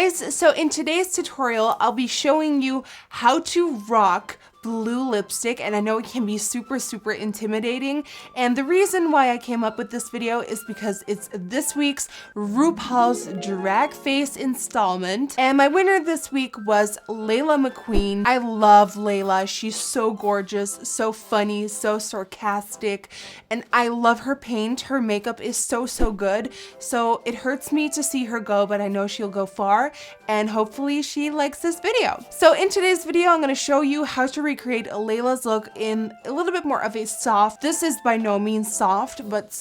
guys, so in today's tutorial, I'll be showing you how to rock blue lipstick, and I know it can be super intimidating, and the reason why I came up with this video is because it's this week's RuPaul's Drag Face installment, and my winner this week was Layla McQueen. I love Layla. She's so gorgeous, so funny, so sarcastic, and I love her paint. Her makeup is so good, so it hurts me to see her go, but I know she'll go far, and hopefully she likes this video. So in today's video, I'm going to show you how to recreate Layla's look in a little bit more of a soft. This is by no means soft, but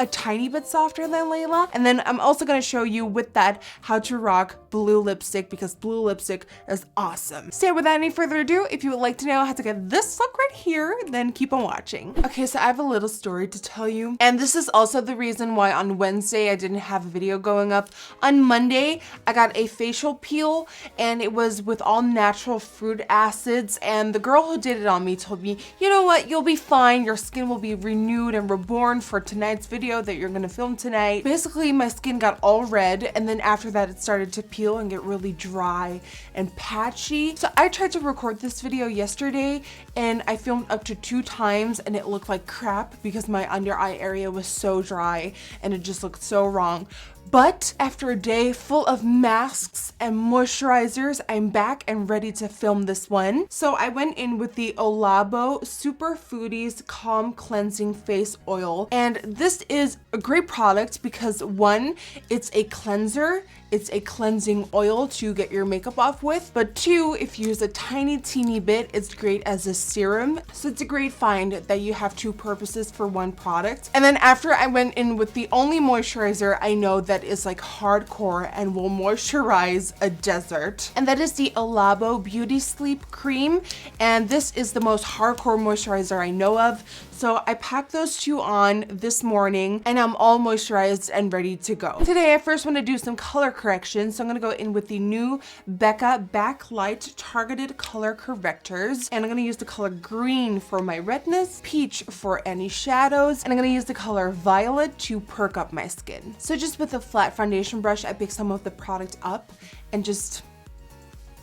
a tiny bit softer than Layla. And then I'm also going to show you with that how to rock blue lipstick, because blue lipstick is awesome. So without any further ado, if you would like to know how to get this look right here, then keep on watching. Okay, so I have a little story to tell you, and this is also the reason why on Wednesday I didn't have a video going up. On Monday, I got a facial peel, and it was with all natural fruit acids, and the girl who did it on me told me, you know what, you'll be fine, your skin will be renewed and reborn for tonight's video that you're gonna film tonight. Basically, my skin got all red, and then after that it started to peel and get really dry and patchy. So I tried to record this video yesterday, and I filmed up to 2 times, and it looked like crap because my under eye area was so dry and it just looked so wrong. But after a day full of masks and moisturizers, I'm back and ready to film this one. So I went in with the Olabo Super Foodies Calm Cleansing Face Oil. And this is a great product because 1, it's a cleanser. It's a cleansing oil to get your makeup off with. But 2, if you use a teeny bit, it's great as a serum. So it's a great find that you have 2 purposes for 1 product. And then after I went in with the only moisturizer I know that is like hardcore and will moisturize a desert. And that is the Olabo Beauty Sleep Cream. And this is the most hardcore moisturizer I know of. So I packed those 2 on this morning, and I'm all moisturized and ready to go. Today, I first want to do some color correction. So I'm going to go in with the new Becca Backlight Targeted Color Correctors. And I'm going to use the color green for my redness, peach for any shadows, and I'm going to use the color violet to perk up my skin. So just with a flat foundation brush, I pick some of the product up and just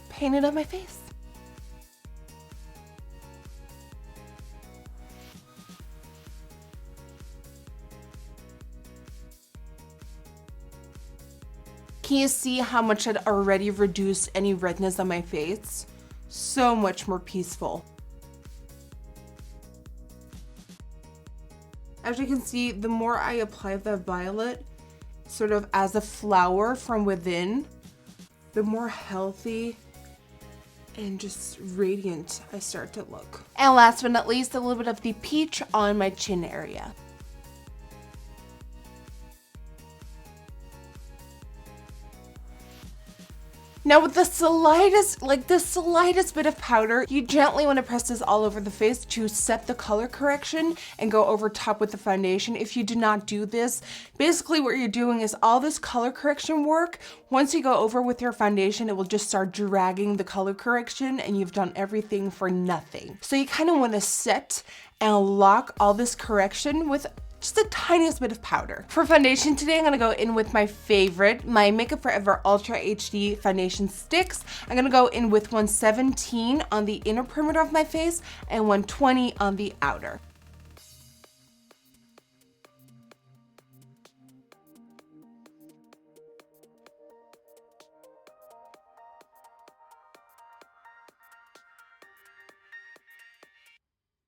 paint it on my face. Can you see how much I'd already reduced any redness on my face? So much more peaceful. As you can see, the more I apply the violet, sort of as a flower from within, the more healthy and just radiant I start to look. And last but not least, a little bit of the peach on my chin area. Now with the slightest bit of powder, you gently want to press this all over the face to set the color correction and go over top with the foundation. If you do not do this, basically what you're doing is all this color correction work, once you go over with your foundation, it will just start dragging the color correction and you've done everything for nothing. So you kind of want to set and lock all this correction with just the tiniest bit of powder. For foundation today, I'm gonna go in with my favorite, my Makeup Forever Ultra HD foundation sticks. I'm gonna go in with 117 on the inner perimeter of my face and 120 on the outer.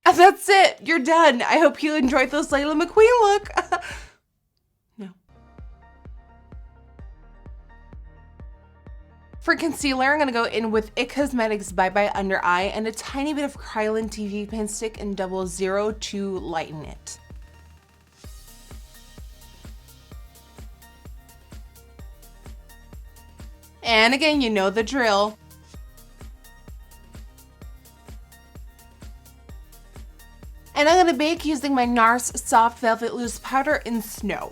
And that's it, you're done. I hope you enjoyed this Layla McQueen look. No. For concealer, I'm gonna go in with IT Cosmetics Bye Bye Under Eye and a tiny bit of Kryolan TV Pen Stick in 00 to lighten it. And again, you know the drill. And I'm gonna bake using my NARS Soft Velvet Loose Powder in Snow.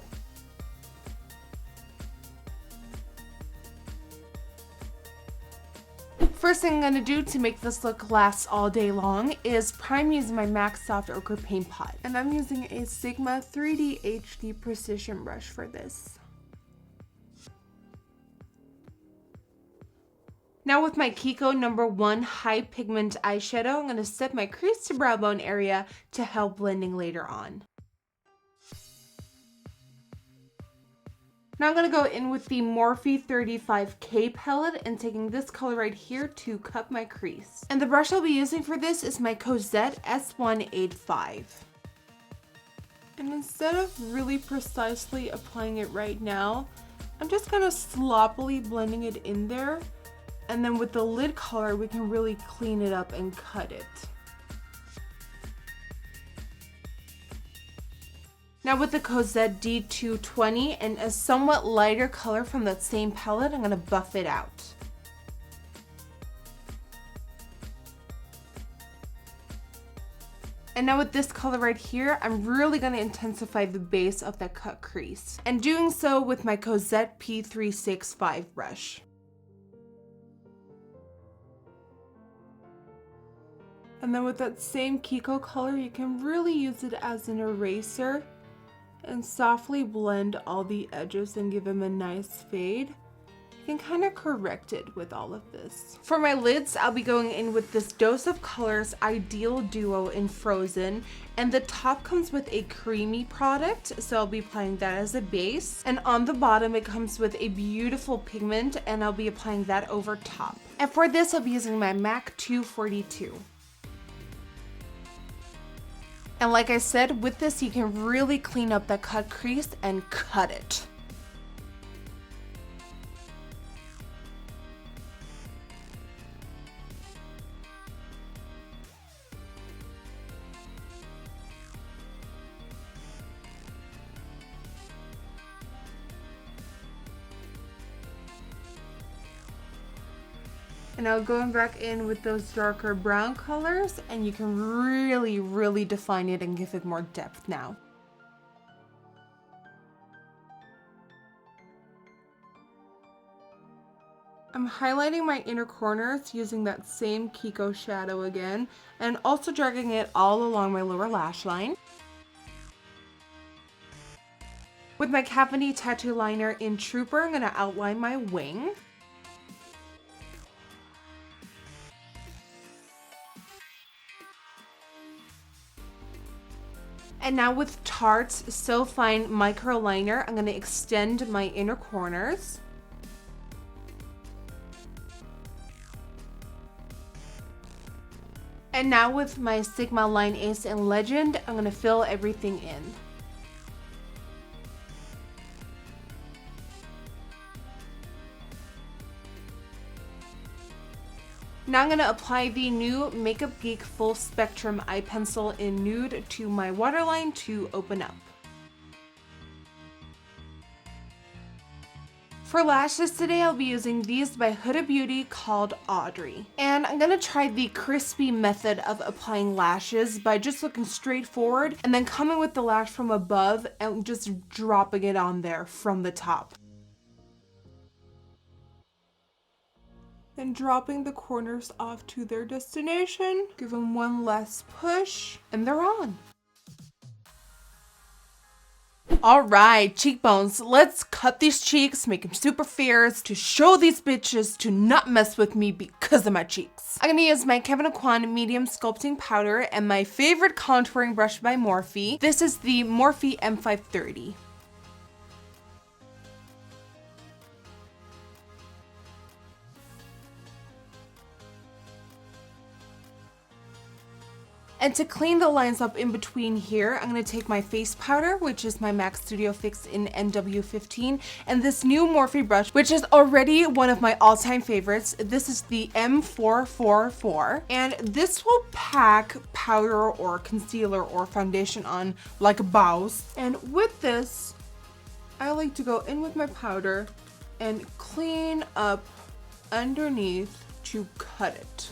First thing I'm gonna do to make this look last all day long is prime using my MAC Soft Ochre Paint Pot. And I'm using a Sigma 3D HD Precision brush for this. Now with my KIKO #1 High Pigment eyeshadow, I'm going to set my crease to brow bone area to help blending later on. Now I'm going to go in with the Morphe 35K palette and taking this color right here to cut my crease. And the brush I'll be using for this is my Cosette S185. And instead of really precisely applying it right now, I'm just kind of sloppily blending it in there. And then with the lid color, we can really clean it up and cut it. Now with the Cosette D220 and a somewhat lighter color from that same palette, I'm going to buff it out. And now with this color right here, I'm really going to intensify the base of that cut crease. And doing so with my Cosette P365 brush. And then with that same KIKO color, you can really use it as an eraser and softly blend all the edges and give them a nice fade. You can kind of correct it with all of this. For my lids, I'll be going in with this Dose of Colors Eyedeal Duo in Frozen, and the top comes with a creamy product, so I'll be applying that as a base. And on the bottom, it comes with a beautiful pigment, and I'll be applying that over top. And for this, I'll be using my MAC 242. And like I said, with this, you can really clean up that cut crease and cut it. And now going back in with those darker brown colors, and you can really define it and give it more depth now. I'm highlighting my inner corners using that same KIKO shadow again, and also dragging it all along my lower lash line. With my Kat Von D tattoo liner in Trooper, I'm going to outline my wing. And now with Tarte's So Fine Micro Liner, I'm going to extend my inner corners. And now with my Sigma Line Ace and Legend, I'm going to fill everything in. Now I'm going to apply the new Makeup Geek Full Spectrum Eye Pencil in Nude to my waterline to open up. For lashes today, I'll be using these by Huda Beauty called Audrey. And I'm going to try the crispy method of applying lashes by just looking straight forward and then coming with the lash from above and just dropping it on there from the top. And dropping the corners off to their destination. Give them one last push, and they're on. All right, cheekbones, let's cut these cheeks, make them super fierce to show these bitches to not mess with me because of my cheeks. I'm gonna use my Kevyn Aucoin Medium Sculpting Powder and my favorite contouring brush by Morphe. This is the Morphe M530. And to clean the lines up in between here, I'm going to take my face powder, which is my MAC Studio Fix in NW15, and this new Morphe brush, which is already one of my all-time favorites. This is the M444, and this will pack powder or concealer or foundation on like a boss. And with this, I like to go in with my powder and clean up underneath to cut it,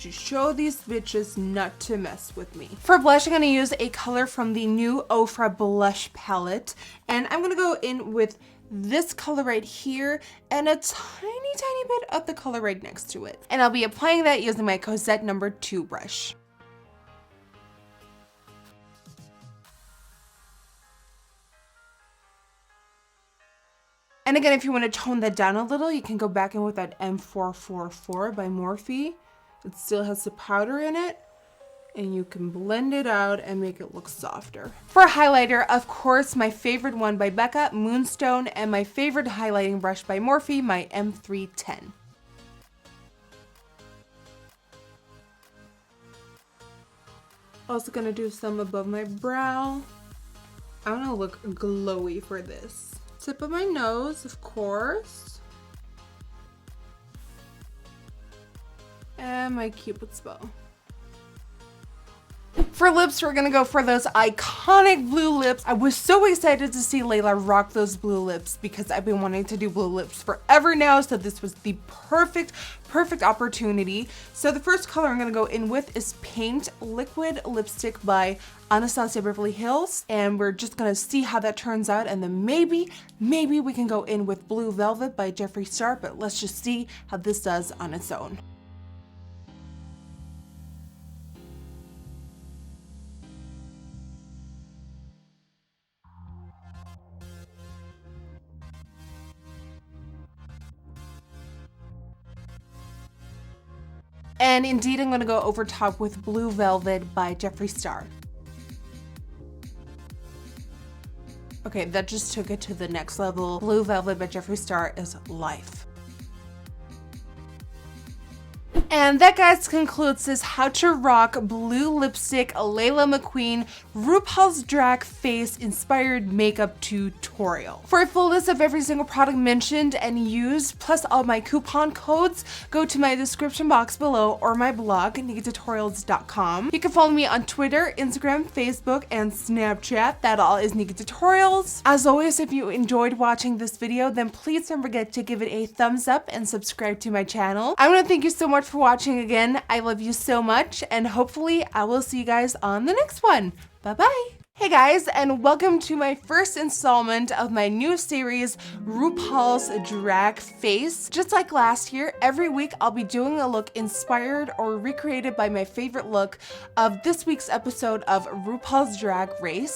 to show these bitches not to mess with me. For blush, I'm gonna use a color from the new Ofra blush palette, and I'm gonna go in with this color right here and a tiny bit of the color right next to it. And I'll be applying that using my Cosette #2 brush. And again, if you want to tone that down a little, you can go back in with that M444 by Morphe. It still has the powder in it, and you can blend it out and make it look softer. For a highlighter, of course, my favorite one by Becca, Moonstone, and my favorite highlighting brush by Morphe, my M310. Also gonna do some above my brow. I wanna look glowy for this. Tip of my nose, of course. And my Cupid's bow. For lips, we're gonna go for those iconic blue lips. I was so excited to see Layla rock those blue lips because I've been wanting to do blue lips forever now, so this was the perfect opportunity. So the first color I'm gonna go in with is Paint Liquid Lipstick by Anastasia Beverly Hills, and we're just gonna see how that turns out, and then maybe we can go in with Blue Velvet by Jeffree Star, but let's just see how this does on its own. And indeed, I'm gonna go over top with Blue Velvet by Jeffree Star. Okay, that just took it to the next level. Blue Velvet by Jeffree Star is life. And that, guys, concludes this How to Rock Blue Lipstick Layla McQueen RuPaul's Drag Face Inspired Makeup Tutorial. For a full list of every single product mentioned and used, plus all my coupon codes, go to my description box below or my blog, NikkieTutorials.com. You can follow me on Twitter, Instagram, Facebook, and Snapchat. That all is NikkieTutorials. As always, if you enjoyed watching this video, then please don't forget to give it a thumbs up and subscribe to my channel. I want to thank you so much for watching again. I love you so much, and hopefully I will see you guys on the next one. Bye-bye. Hey guys, and welcome to my first installment of my new series, RuPaul's Drag Face. Just like last year, every week I'll be doing a look inspired or recreated by my favorite look of this week's episode of RuPaul's Drag Race.